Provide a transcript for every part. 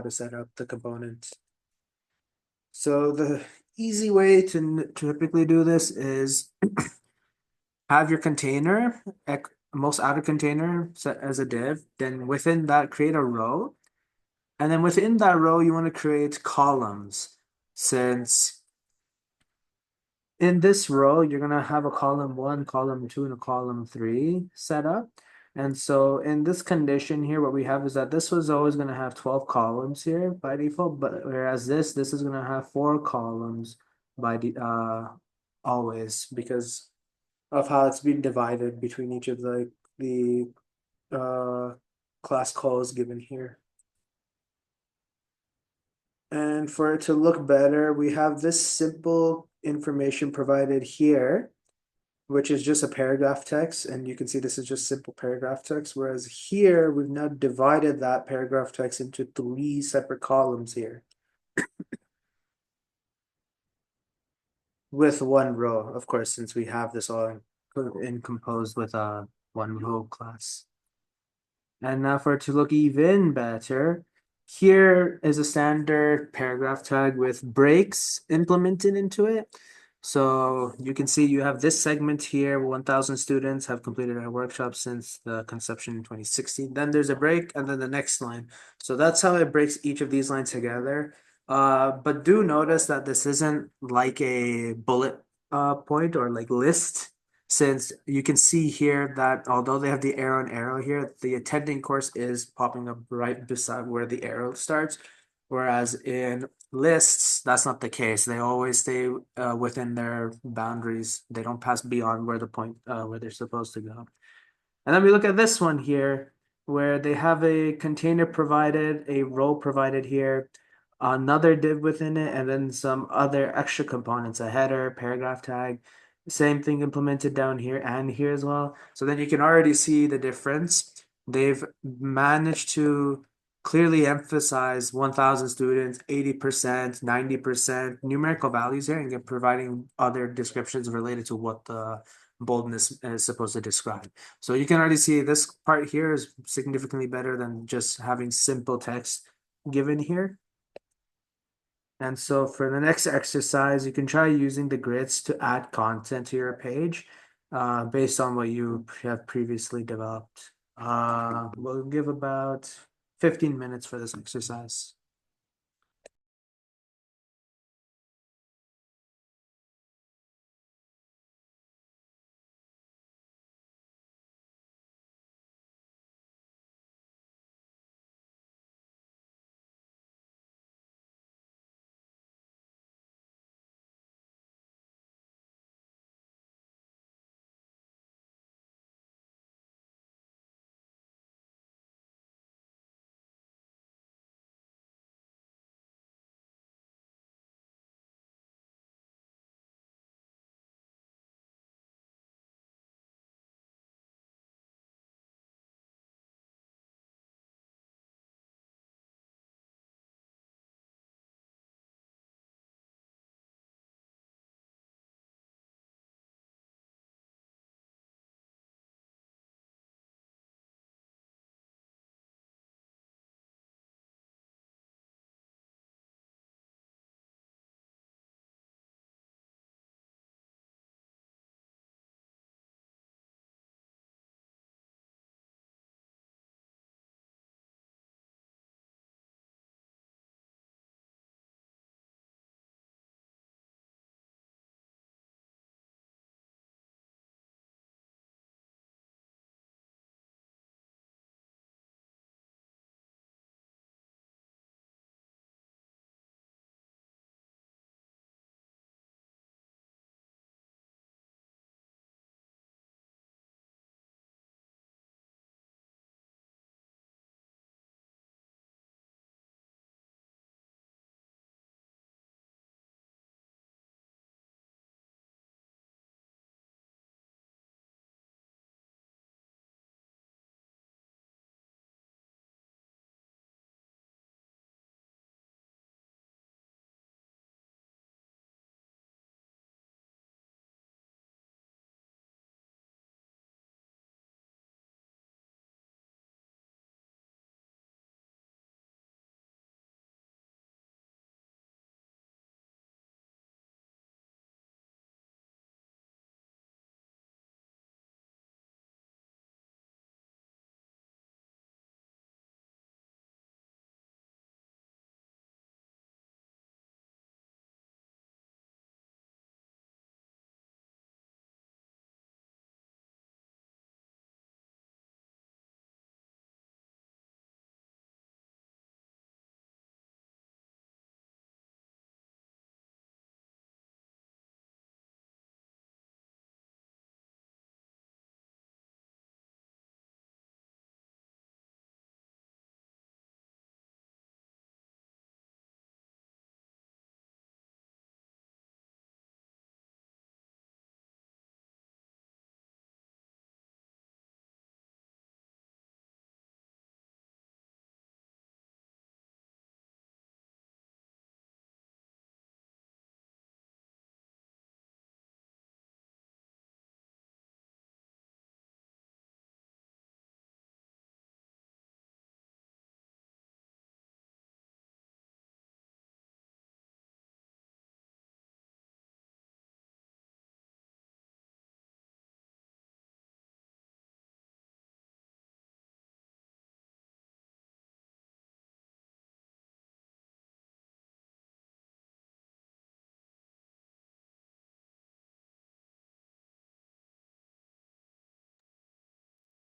to set up the components. So the easy way to typically do this is have your container, most outer container set as a div, then within that create a row, and then within that row you want to create columns, since in this row you're gonna have a column 1, column 2, and a column 3 set up. And so in this condition here, what we have is that this was always gonna have 12 columns here by default, but whereas this is gonna have 4 columns by always, because of how it's been divided between each of the class calls given here. And for it to look better, we have this simple information provided here, which is just a paragraph text. And you can see this is just simple paragraph text. Whereas here, we've now divided that paragraph text into 3 separate columns here with 1 row, of course, since we have this all in composed with a 1 row class. And now for it to look even better, here is a standard paragraph tag with breaks implemented into it. So you can see you have this segment here, 1,000 students have completed our workshop since the conception in 2016. Then there's a break and then the next line. So that's how it breaks each of these lines together. But do notice that this isn't like a bullet point or like list, since you can see here that although they have the arrow and arrow here, the attending course is popping up right beside where the arrow starts. Whereas in lists, that's not the case. They always stay within their boundaries. They don't pass beyond where the point where they're supposed to go. And then we look at this one here, where they have a container provided, a row provided here, another div within it, and then some other extra components, a header, paragraph tag, same thing implemented down here and here as well. So then you can already see the difference. They've managed to clearly emphasize 1,000 students, 80%, 90% numerical values here, and providing other descriptions related to what the boldness is supposed to describe. So you can already see this part here is significantly better than just having simple text given here. And so for the next exercise, you can try using the grids to add content to your page based on what you have previously developed. We'll give about 15 minutes for this exercise.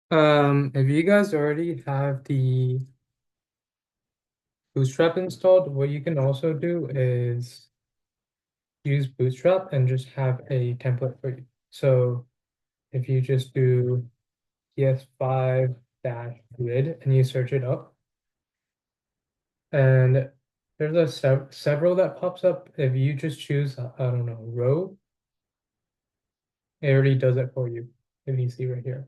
If you guys already have the Bootstrap installed, what you can also do is use Bootstrap and just have a template for you. So if you just do PS5 dash grid and you search it up, and there's a several that pops up. If you just choose, I don't know, row, it already does it for you. If you see right here.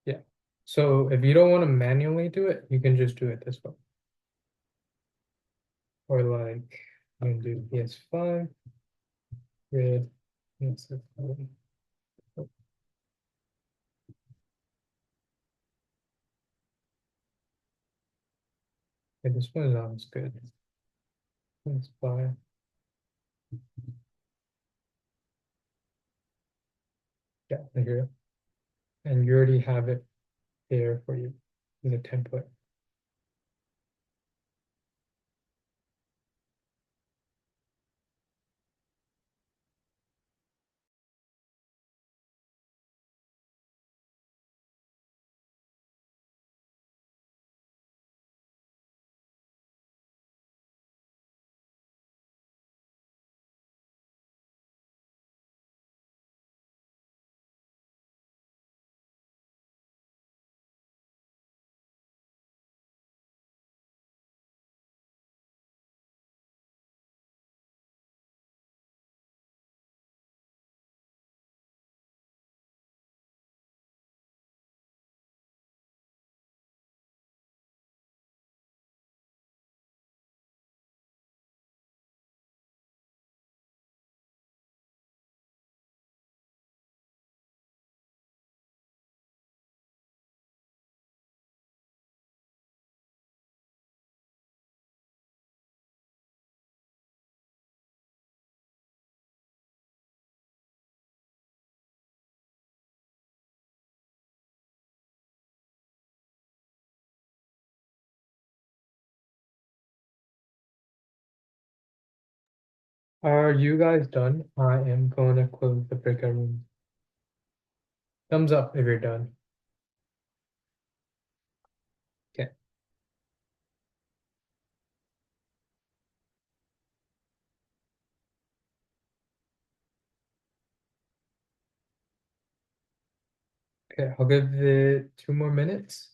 Yeah. So if you don't want to manually do it, you can just do it this way. Or like you can do PS5 grid. Okay, this one sounds good. PS5. Yeah, right here. And you already have it there for you in the template. Are you guys done? I am going to close the breakout room. Thumbs up if you're done. Okay. Okay, I'll give it 2 more minutes.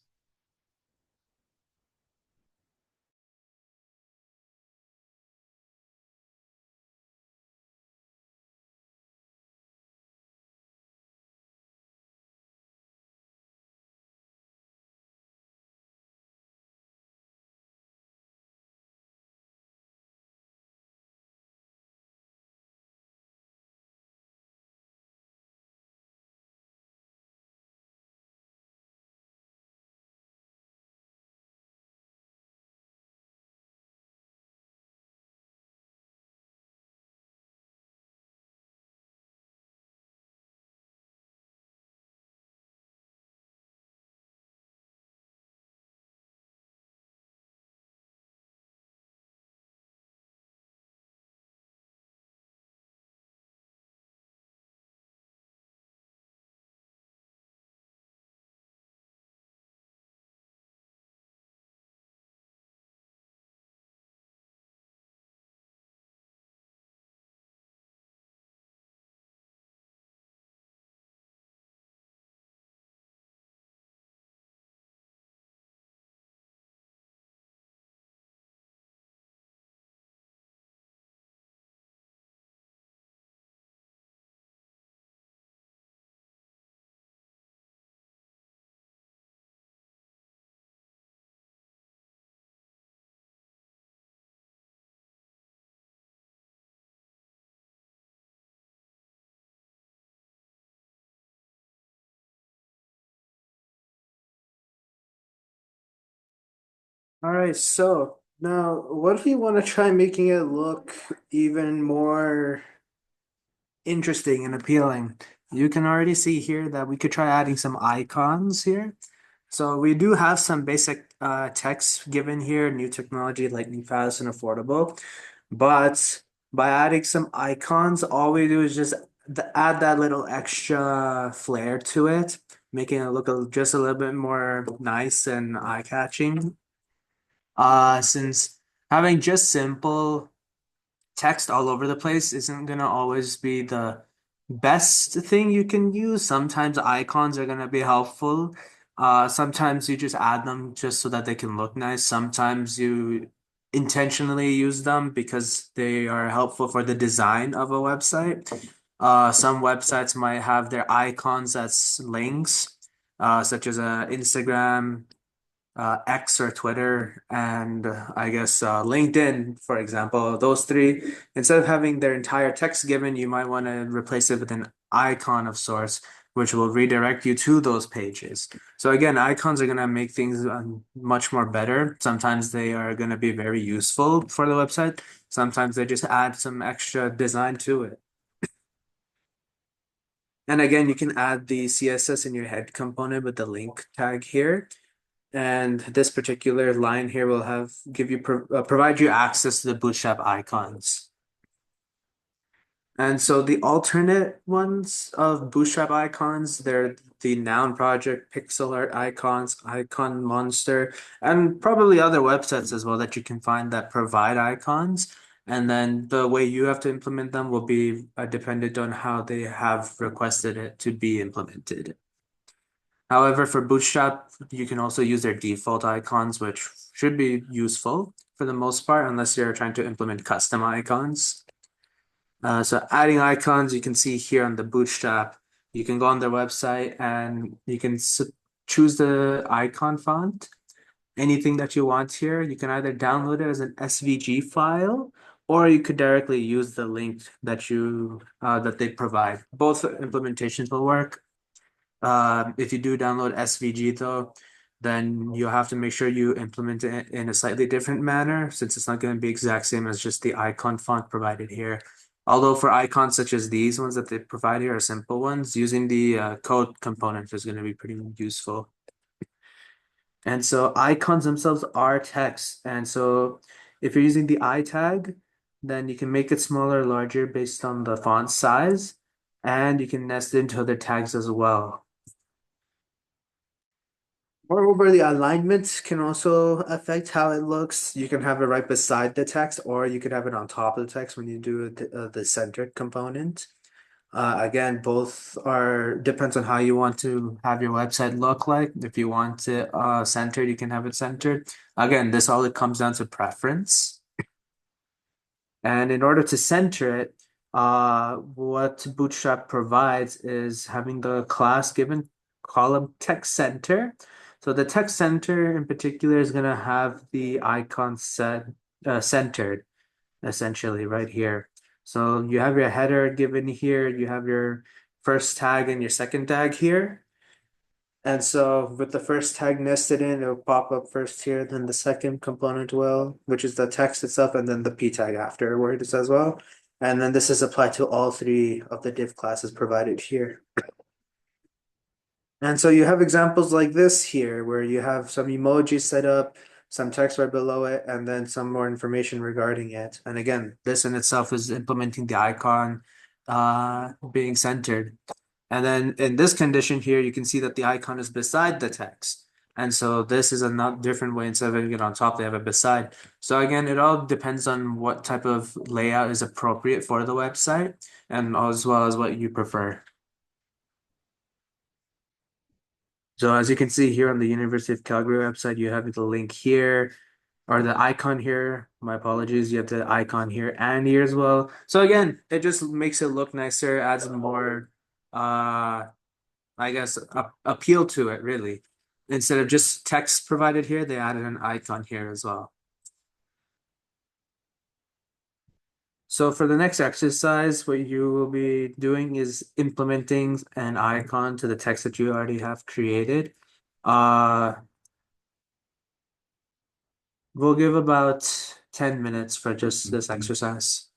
All right, so now what if you want to try making it look even more interesting and appealing? You can already see here that we could try adding some icons here. So we do have some basic text given here, new technology, lightning fast and affordable. But by adding some icons, all we do is just add that little extra flair to it, making it look just a little bit more nice and eye-catching. Since having just simple text all over the place isn't gonna always be the best thing you can use. Sometimes icons are gonna be helpful. Sometimes you just add them just so that they can look nice. Sometimes you intentionally use them because they are helpful for the design of a website. Some websites might have their icons as links, such as Instagram, X or Twitter, and I guess LinkedIn, for example. Those three, instead of having their entire text given, you might want to replace it with an icon of sorts, which will redirect you to those pages. So again, icons are going to make things much more better. Sometimes they are going to be very useful for the website. Sometimes they just add some extra design to it. And again, you can add the CSS in your head component with the link tag here. And this particular line here will have provide you access to the Bootstrap icons. And so the alternate ones of Bootstrap icons, they're the Noun Project, Pixel Art icons, Icon Monster, and probably other websites as well that you can find that provide icons. And then the way you have to implement them will be dependent on how they have requested it to be implemented. However, for Bootstrap, you can also use their default icons, which should be useful for the most part, unless you're trying to implement custom icons. So adding icons, you can see here on the Bootstrap, you can go on their website and you can choose the icon font, anything that you want here. You can either download it as an SVG file, or you could directly use the link that they provide. Both implementations will work. If you do download SVG though, then you'll have to make sure you implement it in a slightly different manner since it's not going to be exact same as just the icon font provided here. Although for icons such as these ones that they provide here are simple ones, using the code component is going to be pretty useful. And so icons themselves are text. And so if you're using the I tag, then you can make it smaller or larger based on the font size, and you can nest it into other tags as well. Moreover, the alignment can also affect how it looks. You can have it right beside the text, or you could have it on top of the text when you do the centered component. Again, both are depends on how you want to have your website look like. If you want it centered, you can have it centered. Again, this all it comes down to preference. And in order to center it, what Bootstrap provides is having the class given column text center. So the text center in particular is going to have the icon centered essentially right here. So you have your header given here, you have your first tag and your second tag here. And so with the first tag nested in, it'll pop up first here, then the second component will, which is the text itself, and then the p tag afterwards as well. And then this is applied to all three of the div classes provided here. And so you have examples like this here, where you have some emojis set up, some text right below it, and then some more information regarding it. And again, this in itself is implementing the icon being centered. And then in this condition here, you can see that the icon is beside the text. And so this is a not different way. Instead of having it on top, they have it beside. So again, it all depends on what type of layout is appropriate for the website and as well as what you prefer. So as you can see here on the University of Calgary website, you have the link here or the icon here. My apologies. You have the icon here and here as well. So again, it just makes it look nicer, adds more I guess appeal to it really. Instead of just text provided here, they added an icon here as well. So for the next exercise, what you will be doing is implementing an icon to the text that you already have created. Uh, we'll give about 10 minutes for just this exercise.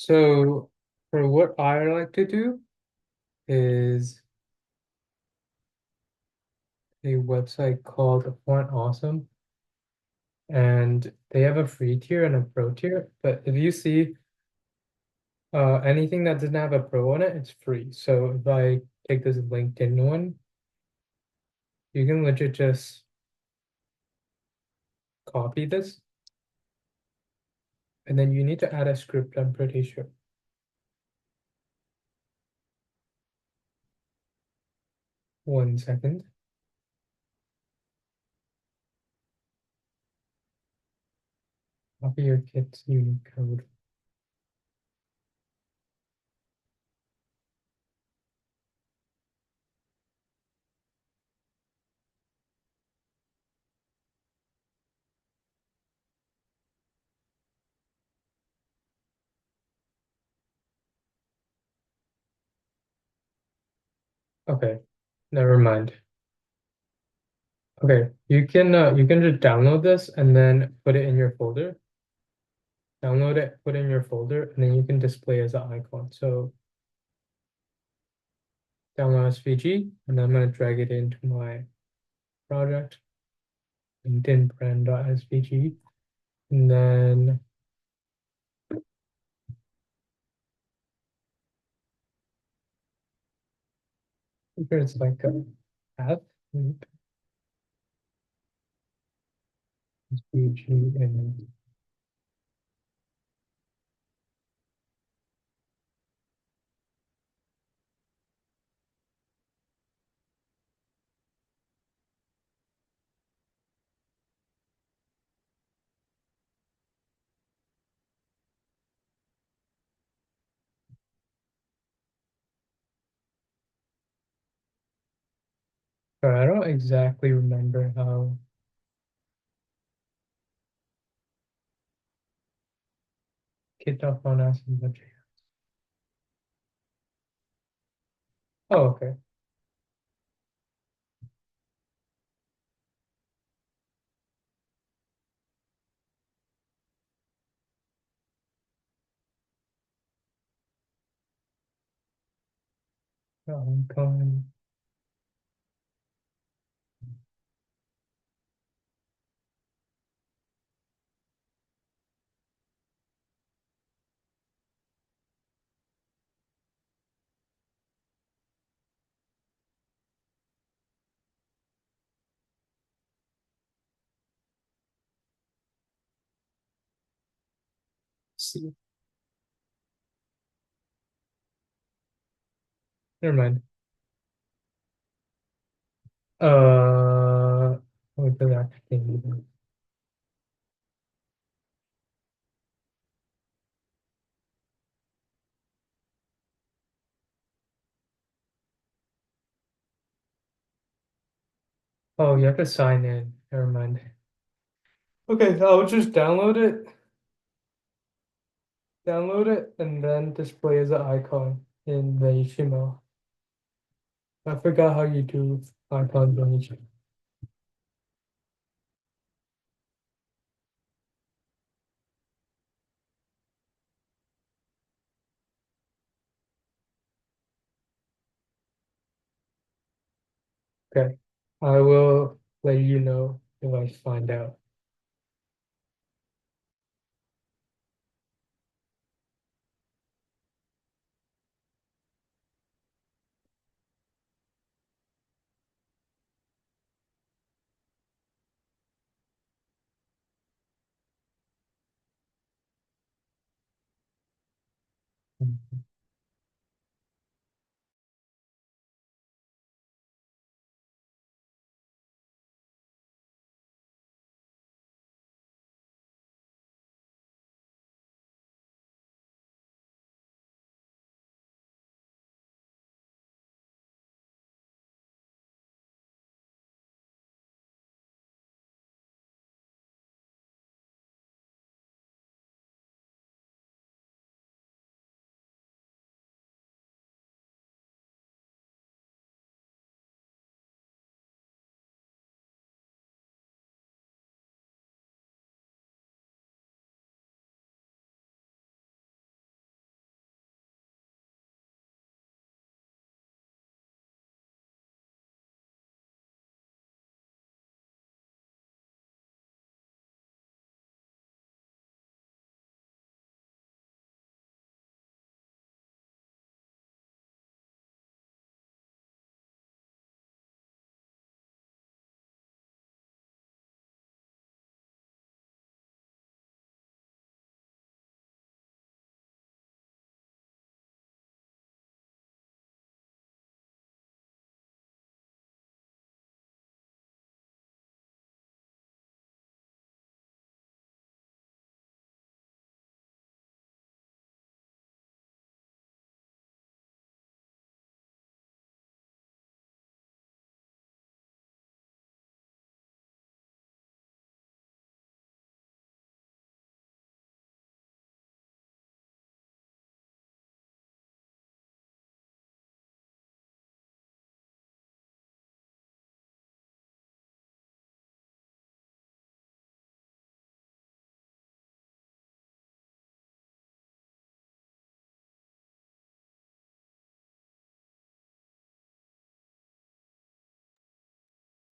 So for what I like to do is a website called Font Awesome, and they have a free tier and a pro tier. But if you see anything that doesn't have a pro on it, it's free. So if I take this LinkedIn one, you can legit just copy this, and then you need to add a script, I'm pretty sure. One second. Copy your kit's unique code. Okay, never mind. Okay, you can just download this and then put it in your folder. Download it, put it in your folder, and then you can display as an icon. So download SVG, and then I'm going to drag it into my project, LinkedIn brand.svg, and then it's like a path, SVG, and I don't exactly remember how kicked off on us and what. Oh, okay. Icon. See, never mind. What was that thing? Oh, you have to sign in. Never mind. Okay, I'll just download it, and then display as an icon in the HTML. I forgot how you do icons on HTML. Okay, I will let you know if I find out.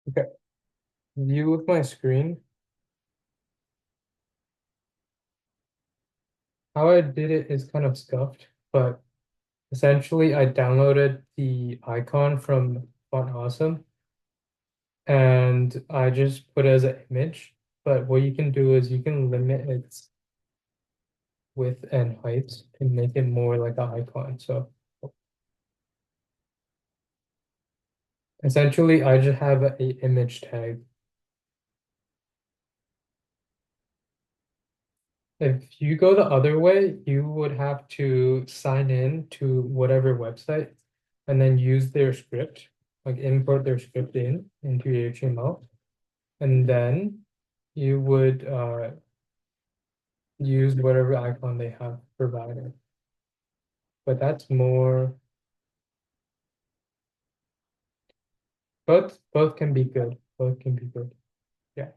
Okay, view with my screen. How I did it is kind of scuffed, but essentially I downloaded the icon from Font Awesome and I just put it as an image. But what you can do is you can limit its width and height to make it more like an icon. So essentially I just have a image tag. If you go the other way, you would have to sign in to whatever website and then use their script, like import their script into your HTML. And then you would use whatever icon they have provided. But that's more, both can be good. Both can be good. Yeah.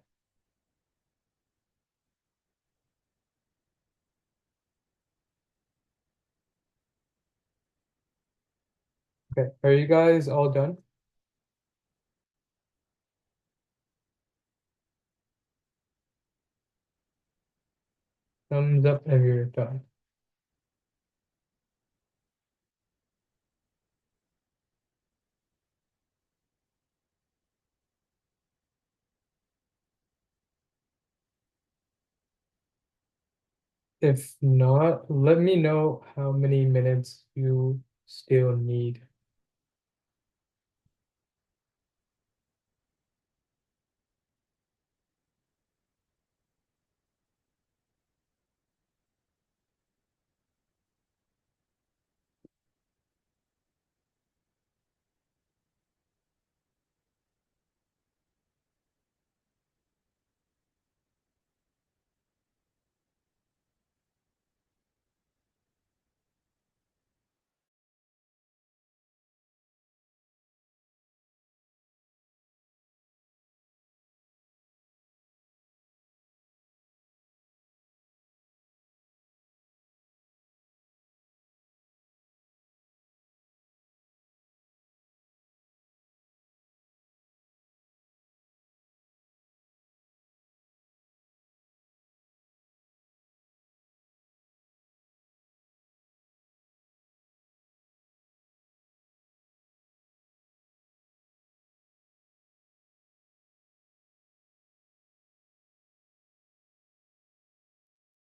Okay. Are you guys all done? Thumbs up if you're done. If not, let me know how many minutes you still need.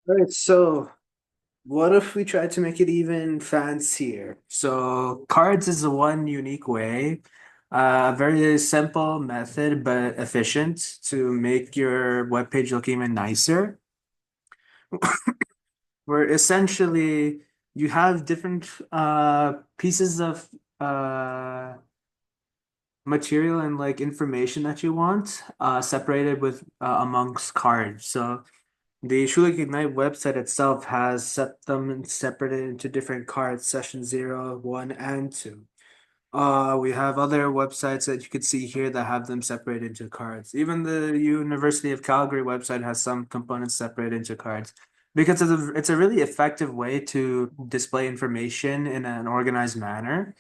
All right, so what if we try to make it even fancier? So cards is the one unique way, a very simple method but efficient to make your webpage look even nicer. Where essentially you have different pieces of material and like information that you want separated with amongst cards. So the Schulich Ignite website itself has set them and separated into different cards, session 0, 1, and 2. We have other websites that you could see here that have them separated into cards. Even the University of Calgary website has some components separated into cards because it's a really effective way to display information in an organized manner.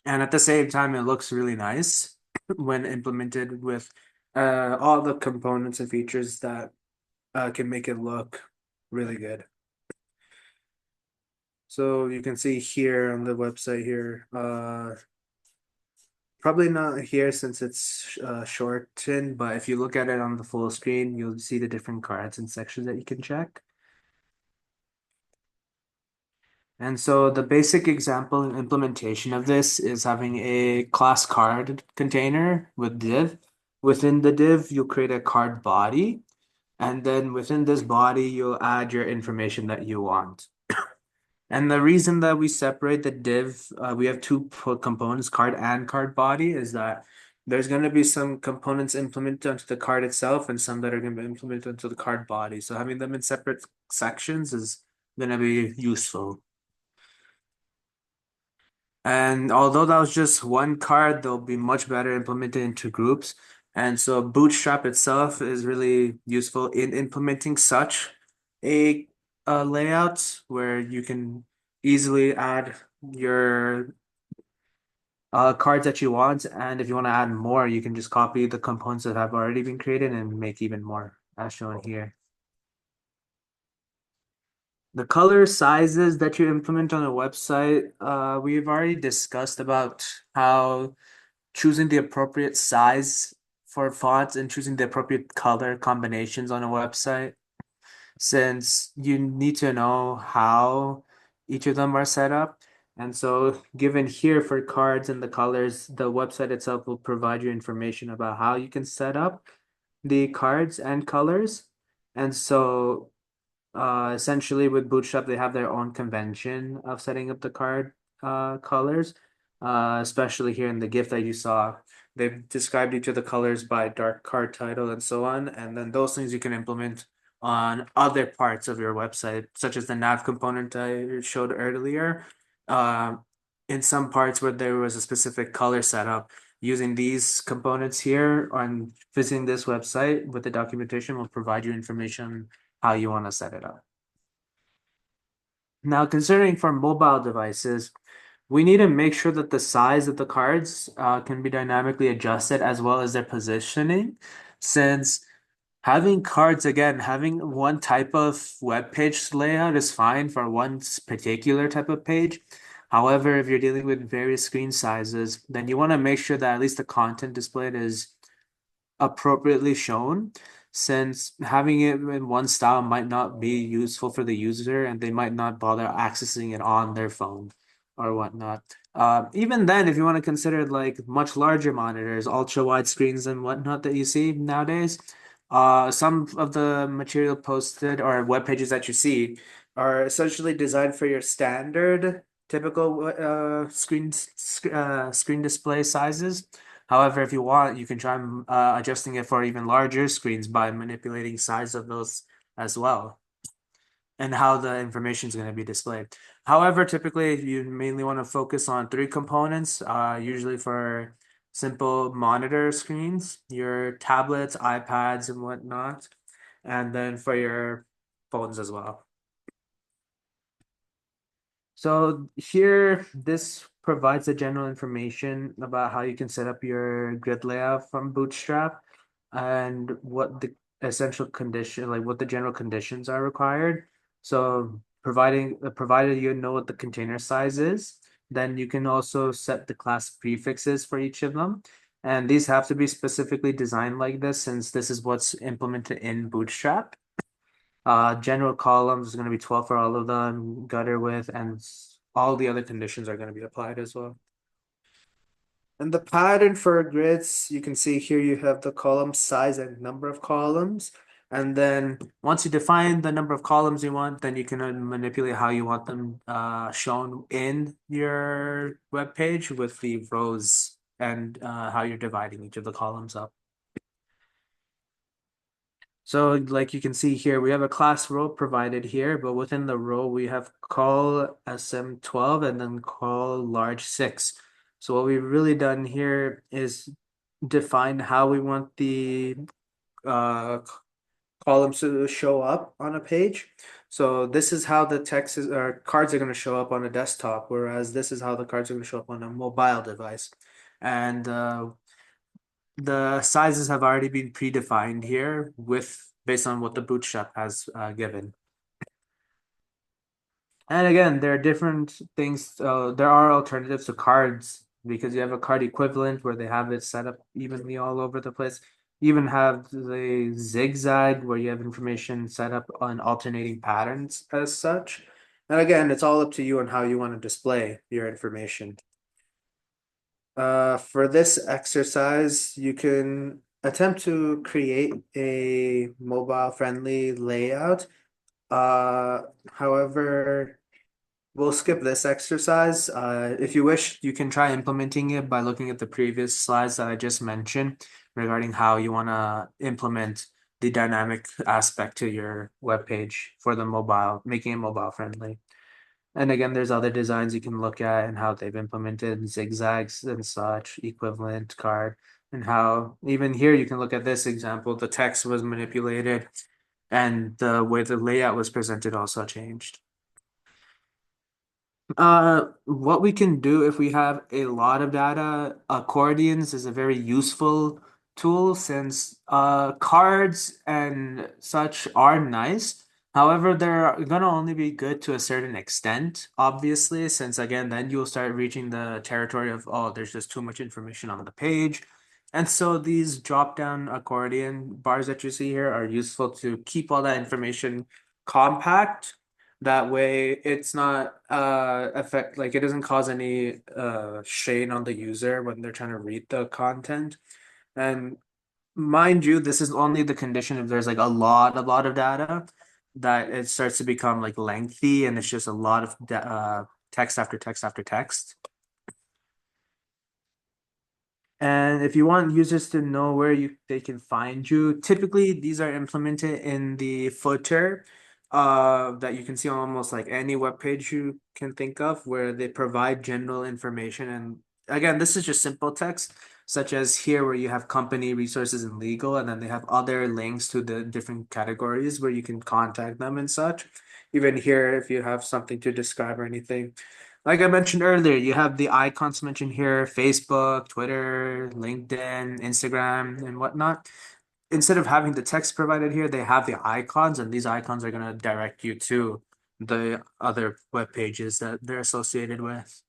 And at the same time, it looks really nice when implemented with all the components and features that can make it look really good. So you can see here on the website here, probably not here since it's shortened, but if you look at it on the full screen, you'll see the different cards and sections that you can check. And so the basic example and implementation of this is having a class card container with div. Within the div, you'll create a card body, and then within this body, you'll add your information that you want. And the reason that we separate the div, we have two components, card and card body, is that there's going to be some components implemented onto the card itself and some that are going to be implemented onto the card body. So having them in separate sections is going to be useful. And although that was just one card, they'll be much better implemented into groups. And so Bootstrap itself is really useful in implementing such a, layout where you can easily add your cards that you want. And if you want to add more, you can just copy the components that have already been created and make even more, as shown here. The color sizes that you implement on a website, we've already discussed about how choosing the appropriate size for fonts and choosing the appropriate color combinations on a website, since you need to know how each of them are set up. And so, given here for cards and the colors, the website itself will provide you information about how you can set up the cards and colors. And so, essentially with Bootstrap, they have their own convention of setting up the card colors. Especially here in the GIF that you saw, they've described each of the colors by dark card title and so on. And then those things you can implement on other parts of your website, such as the nav component I showed earlier. Uh, in some parts where there was a specific color setup, using these components here on visiting this website with the documentation will provide you information how you want to set it up. Now, considering for mobile devices, we need to make sure that the size of the cards can be dynamically adjusted as well as their positioning, since having cards, again, having one type of web page layout is fine for one particular type of page. However, if you're dealing with various screen sizes, then you want to make sure that at least the content displayed is appropriately shown, since having it in one style might not be useful for the user and they might not bother accessing it on their phone or whatnot. Even then, if you want to consider like much larger monitors, ultra wide screens and whatnot that you see nowadays, some of the material posted or web pages that you see are essentially designed for your standard typical screen display sizes. However, if you want, you can try adjusting it for even larger screens by manipulating size of those as well and how the information is going to be displayed. However, typically you mainly want to focus on three components, usually for simple monitor screens, your tablets, iPads, and whatnot, and then for your phones as well. So here, this provides the general information about how you can set up your grid layout from Bootstrap and what the essential condition, like what the general conditions are required. So provided you know what the container size is, then you can also set the class prefixes for each of them. And these have to be specifically designed like this since this is what's implemented in Bootstrap. General columns is going to be 12 for all of them, gutter width, and all the other conditions are going to be applied as well. And the pattern for grids, you can see here you have the column size and number of columns. And then once you define the number of columns you want, then you can manipulate how you want them shown in your web page with the rows and how you're dividing each of the columns up. So like you can see here, we have a class row provided here, but within the row we have call SM12 and then call large 6. So what we've really done here is define how we want the uh, columns to show up on a page. So this is how the text is, or cards are going to show up on a desktop, whereas this is how the cards are going to show up on a mobile device. And the sizes have already been predefined here with based on what the bootstrap has given. And again, there are different things. There are alternatives to cards because you have a card equivalent where they have it set up evenly all over the place. You even have the zigzag where you have information set up on alternating patterns as such. And again, it's all up to you on how you want to display your information. For this exercise, you can attempt to create a mobile friendly layout. However, we'll skip this exercise. If you wish, you can try implementing it by looking at the previous slides that I just mentioned regarding how you want to implement the dynamic aspect to your web page for the mobile, making it mobile friendly. And again, there's other designs you can look at and how they've implemented zigzags and such, equivalent card, and how even here you can look at this example, the text was manipulated and the way the layout was presented also changed. What we can do if we have a lot of data, accordions is a very useful tool since cards and such are nice. However, they're gonna only be good to a certain extent, obviously, since again, then you'll start reaching the territory of, oh, there's just too much information on the page. And so these drop-down accordion bars that you see here are useful to keep all that information compact. That way, it's not affect like it doesn't cause any strain on the user when they're trying to read the content. And mind you, this is only the condition if there's like a lot of data that it starts to become like lengthy and it's just a lot of text after text after text. And if you want users to know where they can find you, typically these are implemented in the footer that you can see on almost like any web page you can think of where they provide general information. And again, this is just simple text, such as here where you have company, resources, and legal, and then they have other links to the different categories where you can contact them and such. Even here, if you have something to describe or anything. Like I mentioned earlier, you have the icons mentioned here, Facebook, Twitter, LinkedIn, Instagram, and whatnot. Instead of having the text provided here, they have the icons, and these icons are going to direct you to the other web pages that they're associated with.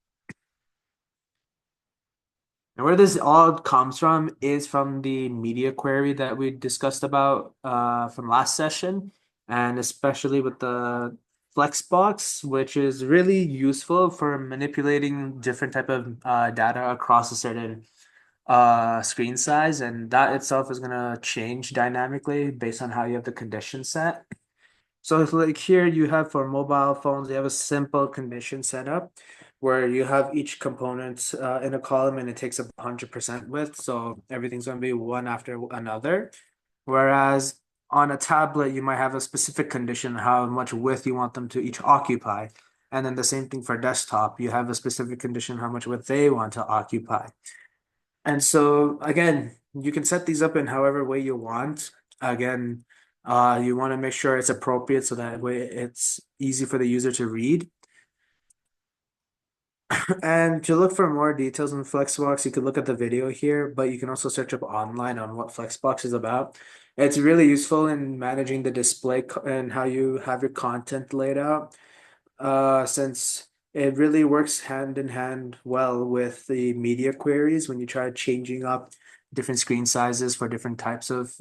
And where this all comes from is from the media query that we discussed about from last session, and especially with the Flexbox, which is really useful for manipulating different type of data across a certain screen size, and that itself is gonna change dynamically based on how you have the condition set. So it's like here you have for mobile phones, you have a simple condition setup where you have each component in a column and it takes up 100% width. So everything's going to be one after another. Whereas on a tablet, you might have a specific condition, how much width you want them to each occupy. And then the same thing for desktop, you have a specific condition, how much width they want to occupy. And so again, you can set these up in however way you want. Again, you want to make sure it's appropriate so that way it's easy for the user to read. And to look for more details on Flexbox, you could look at the video here, but you can also search up online on what Flexbox is about. It's really useful in managing the display and how you have your content laid out since it really works hand in hand well with the media queries when you try changing up different screen sizes for different types of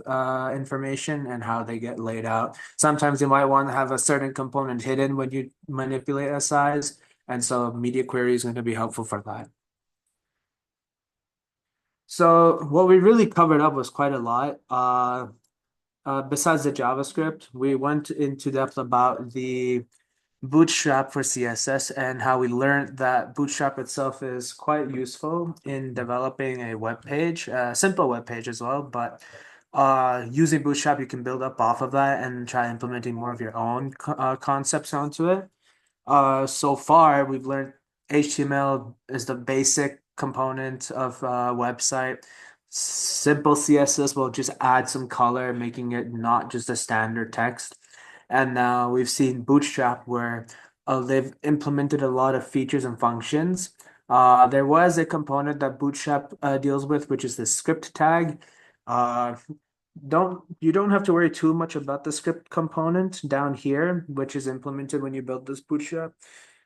information and how they get laid out. Sometimes you might want to have a certain component hidden when you manipulate a size, and so media query is going to be helpful for that. So what we really covered up was quite a lot. Besides the JavaScript, we went into depth about the Bootstrap for CSS and how we learned that Bootstrap itself is quite useful in developing a web page, a simple web page as well. But using Bootstrap, you can build up off of that and try implementing more of your own concepts onto it. So far, we've learned HTML is the basic component of a website. Simple CSS will just add some color, making it not just a standard text. And now we've seen Bootstrap where they've implemented a lot of features and functions. There was a component that Bootstrap deals with, which is the script tag. Uh, you don't have to worry too much about the script component down here, which is implemented when you build this Bootstrap.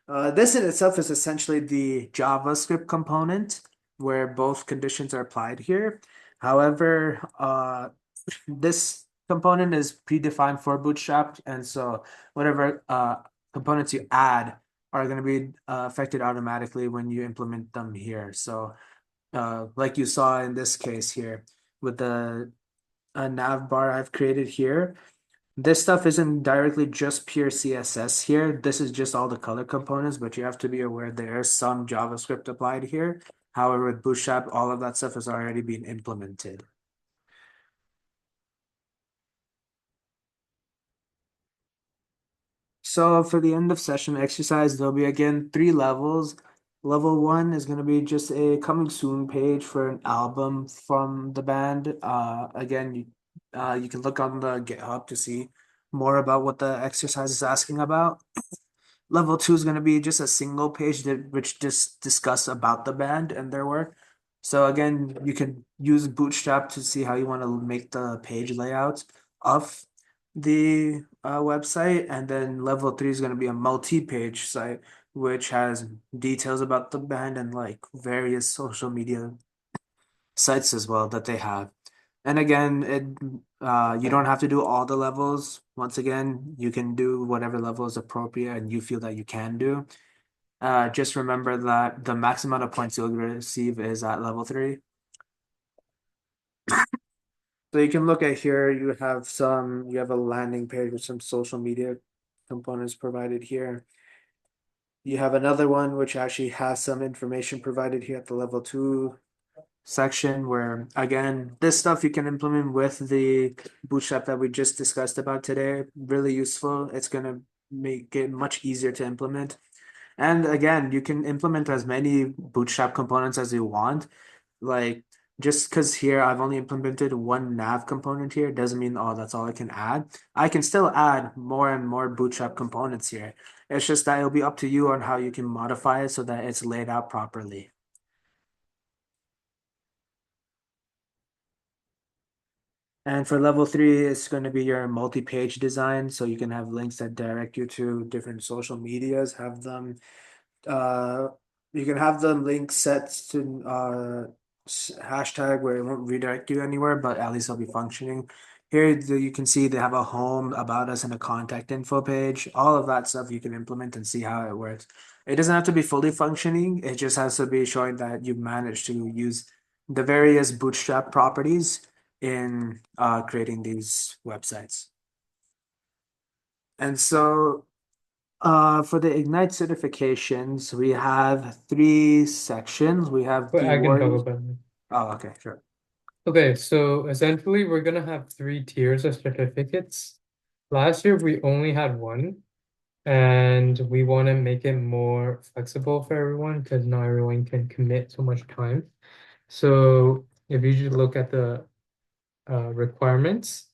This in itself is essentially the JavaScript component where both conditions are applied here. However, this component is predefined for Bootstrap, and so whatever components you add are going to be affected automatically when you implement them here. So, like you saw in this case here with the nav bar I've created here, this stuff isn't directly just pure CSS here. This is just all the color components, but you have to be aware there's some JavaScript applied here. However, with Bootstrap, all of that stuff has already been implemented. So for the end of session exercise, there'll be again three levels. Level one is going to be just a coming soon page for an album from the band. Again, you can look on the GitHub to see more about what the exercise is asking about. Level two is going to be just a single page that which just discuss about the band and their work. So again, you can use Bootstrap to see how you want to make the page layout of the website, and then level three is going to be a multi-page site which has details about the band and like various social media sites as well that they have. And again, you don't have to do all the levels. Once again, you can do whatever level is appropriate and you feel that you can do. Just remember that the max amount of points you'll receive is at level three. So you can look at here, you have a landing page with some social media components provided here. You have another one which actually has some information provided here at the level two section where again this stuff you can implement with the bootstrap that we just discussed about today. Really useful. It's going to make it much easier to implement, and again you can implement as many bootstrap components as you want. Like, just because here I've only implemented one nav component here doesn't mean, oh, that's all I can add. I can still add more and more bootstrap components here. It's just that it'll be up to you on how you can modify it so that it's laid out properly. And for level three, it's going to be your multi-page design. So you can have links that direct you to different social medias, have them uh, you can have the link set to hashtag where it won't redirect you anywhere, but at least it'll be functioning. Here you can see they have a home, about us, and a contact info page. All of that stuff you can implement and see how it works. It doesn't have to be fully functioning. It just has to be showing that you managed to use the various Bootstrap properties in creating these websites. And so for the Ignite certifications, we have three sections. We have But the I can talk Warriors. about it. Oh, okay, sure. Okay, so essentially we're gonna have three tiers of certificates. Last year we only had one, and we want to make it more flexible for everyone because not everyone can commit so much time. So if you just look at the requirements,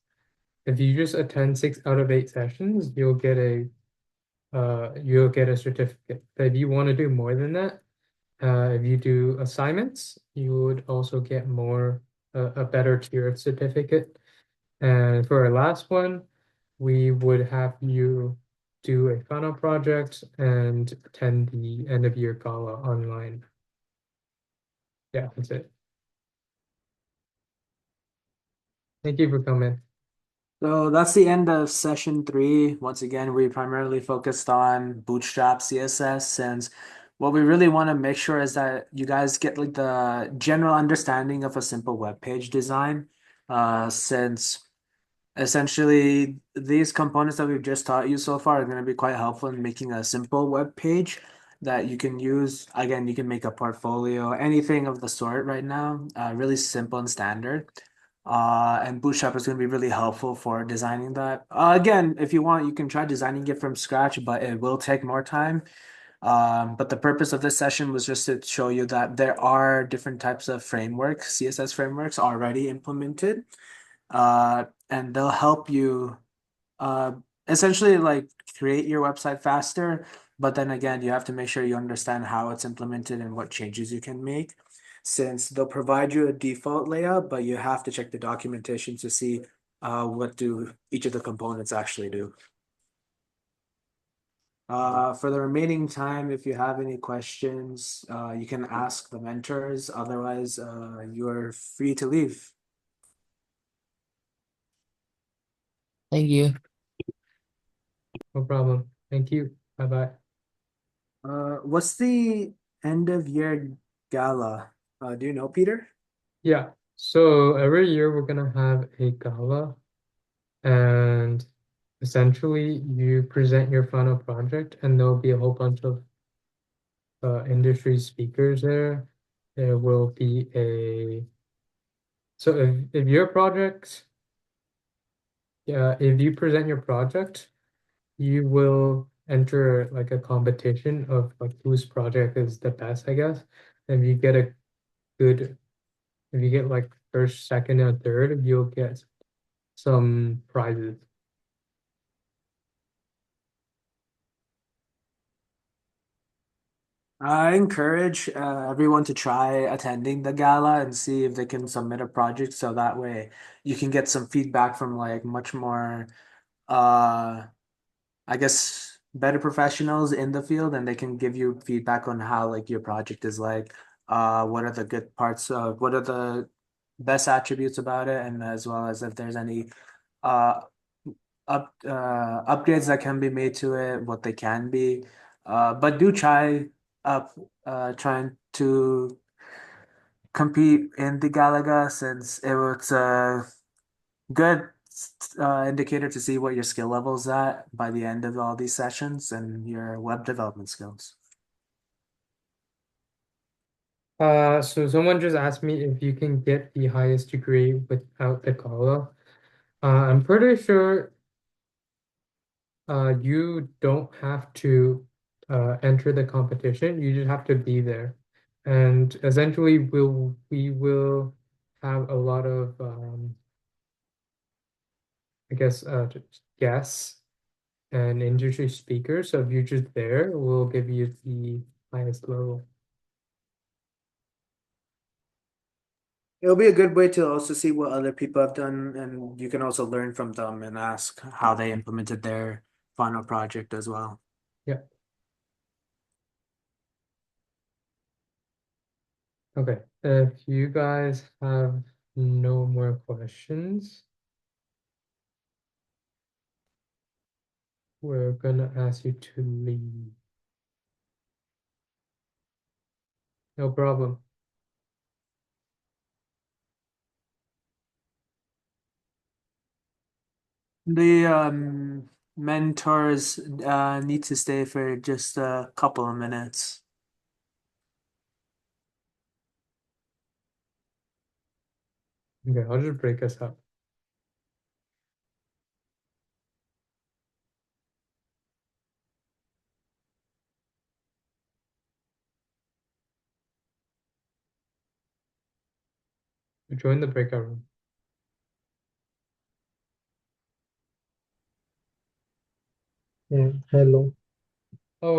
if you just attend 6 out of 8 sessions, you'll get a certificate. But if you want to do more than that, if you do assignments, you would also get a better tier of certificate. And for our last one, we would have you do a final project and attend the end of year gala online. Yeah, that's it. Thank you for coming. So that's the end of session three. Once again, we primarily focused on Bootstrap CSS, since what we really want to make sure is that you guys get like the general understanding of a simple web page design. Since essentially, these components that we've just taught you so far are going to be quite helpful in making a simple web page that you can use. Again, you can make a portfolio, anything of the sort right now, really simple and standard. And Bootstrap is going to be really helpful for designing that. Again, if you want, you can try designing it from scratch, but it will take more time. But the purpose of this session was just to show you that there are different types of frameworks, CSS frameworks already implemented, and they'll help you uh, essentially like create your website faster. But then again, you have to make sure you understand how it's implemented and what changes you can make, since they'll provide you a default layout, but you have to check the documentation to see what do each of the components actually do. For the remaining time, if you have any questions, you can ask the mentors. Otherwise, you're free to leave. Thank you. No problem. Thank you. Bye bye. What's the end of year gala? Do you know, Peter? Yeah. So every year we're gonna have a gala, and essentially you present your final project, and there'll be a whole bunch of industry speakers there. There will be a so if your project, yeah, if you present your project, you will enter like a competition of like whose project is the best, I guess. And if you get a good, if you get like first, second, and third, you'll get some prizes. I encourage everyone to try attending the gala and see if they can submit a project so that way you can get some feedback from like much more uh I guess better professionals in the field and they can give you feedback on how like your project is like what are the good parts what are the best attributes about it and as well as if there's any uh upgrades that can be made to it, what they can be. But do try up trying to compete in the Galaga since it was a good indicator to see what your skill level's at by the end of all these sessions and your web development skills. So someone just asked me if you can get the highest degree without the gala. I'm pretty sure you don't have to enter the competition. You just have to be there. And essentially we will have a lot of I guess just guests and industry speakers. So if you're just there, we'll give you the highest level. It'll be a good way to also see what other people have done, and you can also learn from them and ask how they implemented their final project as well. Yeah. Okay. If you guys have no more questions, we're gonna ask you to leave. No problem. The mentors need to stay for just a couple of minutes. Okay, I'll just break us up. Join the breakout room. Yeah, hello.